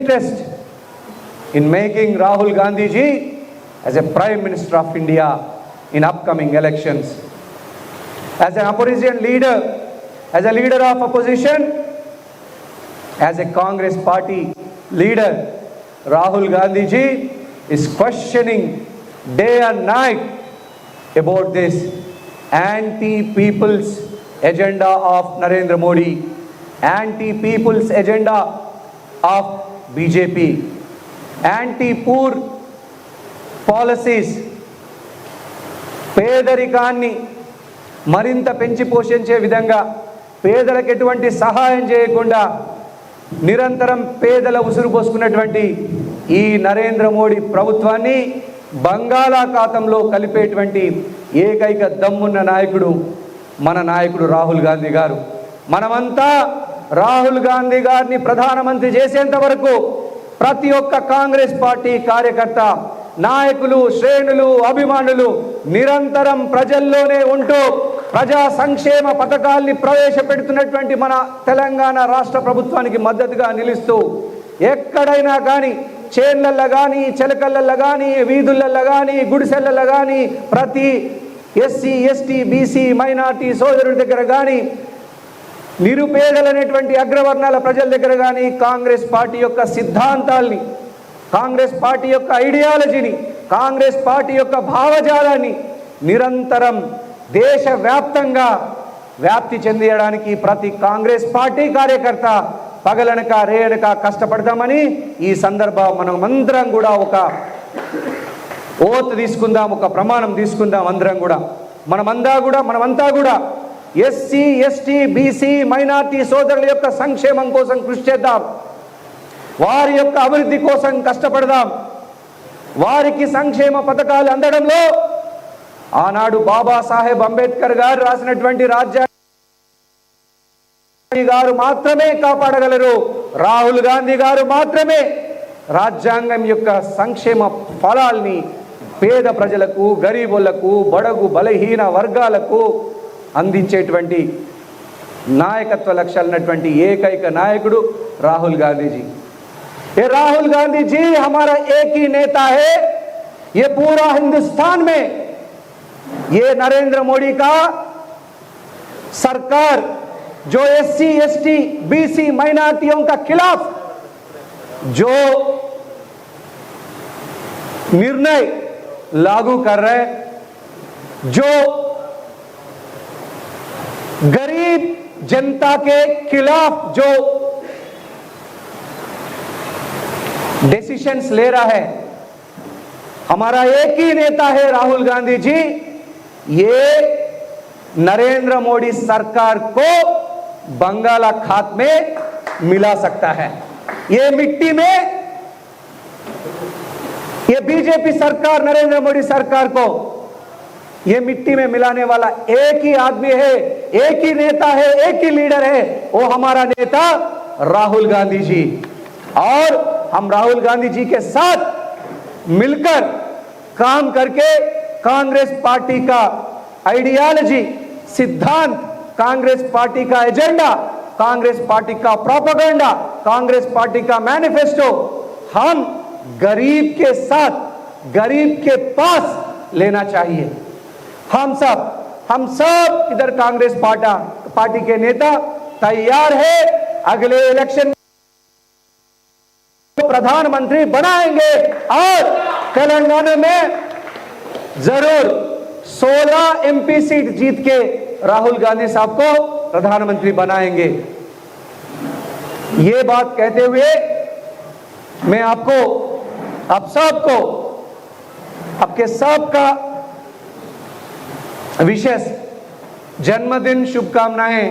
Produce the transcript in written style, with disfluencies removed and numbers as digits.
interest in making Rahul Gandhi ji as a Prime Minister of India in upcoming elections. As an opposition leader, as a leader of opposition, as a Congress party leader, Rahul Gandhi ji is questioning day and night about this anti-people's agenda of Narendra Modi, anti-people's agenda of BJP, anti-poor policies, పేదరికాన్ని మరింత పెంచి పోషించే విధంగా పేదలకు ఎటువంటి సహాయం చేయకుండా నిరంతరం పేదల ఉసురు పోసుకున్నటువంటి ఈ నరేంద్ర మోడీ ప్రభుత్వాన్ని బంగాళాఖాతంలో కలిపేటువంటి ఏకైక దమ్మున్న నాయకుడు మన నాయకుడు రాహుల్ గాంధీ గారు. మనమంతా రాహుల్ గాంధీ గారిని ప్రధానమంత్రి చేసేంత వరకు ప్రతి ఒక్క కాంగ్రెస్ పార్టీ కార్యకర్త, నాయకులు, శ్రేణులు, అభిమానులు నిరంతరం ప్రజల్లోనే ఉంటూ ప్రజా సంక్షేమ పథకాల్ని ప్రవేశపెడుతున్నటువంటి మన తెలంగాణ రాష్ట్ర ప్రభుత్వానికి మద్దతుగా నిలుస్తూ ఎక్కడైనా కానీ చేన్లల్లో కానీ, చిలకలల్లో కానీ, వీధులల్లో కానీ, గుడిసెలల్లో కానీ, ప్రతి ఎస్సీ, ఎస్టీ, బీసీ, మైనార్టీ సోదరుల దగ్గర కానీ, నిరుపేదలైనటువంటి అగ్రవర్ణాల ప్రజల దగ్గర కానీ కాంగ్రెస్ పార్టీ యొక్క సిద్ధాంతాల్ని, కాంగ్రెస్ పార్టీ యొక్క ఐడియాలజీని, కాంగ్రెస్ పార్టీ యొక్క భావజాలాన్ని నిరంతరం దేశవ్యాప్తంగా వ్యాప్తి చెందించడానికి ప్రతి కాంగ్రెస్ పార్టీ కార్యకర్త పగలనక రేయనక కష్టపడతామని ఈ సందర్భం మనమందరం కూడా ఒక ఓత్ తీసుకుందాం, ఒక ప్రమాణం తీసుకుందాం. అందరం కూడా మనమంతా కూడా ఎస్సీ, ఎస్టీ, బీసీ, మైనార్టీ సోదరుల యొక్క సంక్షేమం కోసం కృషి చేద్దాం, వారి యొక్క అభివృద్ధి కోసం కష్టపడదాం. వారికి సంక్షేమ పథకాలు అందడంలో ఆనాడు బాబాసాహెబ్ అంబేద్కర్ గారు రాసినటువంటి రాజ్యాంగం గారు మాత్రమే కాపాడగలరు. రాహుల్ గాంధీ గారు మాత్రమే రాజ్యాంగం యొక్క సంక్షేమ ఫలాల్ని పేద ప్రజలకు, గరీబులకు, బడుగు బలహీన వర్గాలకు అందించేటువంటి నాయకత్వ లక్ష్యాలు ఉన్నటువంటి ఏకైక నాయకుడు రాహుల్ గాంధీజీ. ये राहुल गांधी जी हमारा एक ही नेता है. ये पूरा हिंदुस्तान में ये नरेंद्र मोदी का सरकार जो एससी, एसटी, बीसी, माइनॉरिटियों का खिलाफ जो निर्णय लागू कर रहे, जो गरीब जनता के खिलाफ जो डिसीजंस ले रहा है, हमारा एक ही नेता है राहुल गांधी जी. ये नरेंद्र मोदी सरकार को बंगालाखात में मिला सकता है. ये मिट्टी में ये बीजेपी सरकार नरेंद्र मोदी सरकार को ये मिट्टी में मिलाने वाला एक ही आदमी है, एक ही नेता है, एक ही लीडर है. वो हमारा नेता राहुल गांधी जी. और हम राहुल गांधी जी के साथ मिलकर काम करके कांग्रेस पार्टी का आइडियोलॉजी, सिद्धांत, कांग्रेस पार्टी का एजेंडा, कांग्रेस पार्टी का प्रोपेगेंडा, कांग्रेस पार्टी का मैनिफेस्टो हम गरीब के साथ, गरीब के पास लेना चाहिए. हम सब इधर कांग्रेस पार्टी के नेता तैयार है. अगले इलेक्शन प्रधानमंत्री बनाएंगे और तेलंगाना में जरूर 16 एमपी सीट जीत के राहुल गांधी साहब को प्रधानमंत्री बनाएंगे. ये बात कहते हुए मैं आप सबको, आपके सबका विशेष जन्मदिन शुभकामनाएं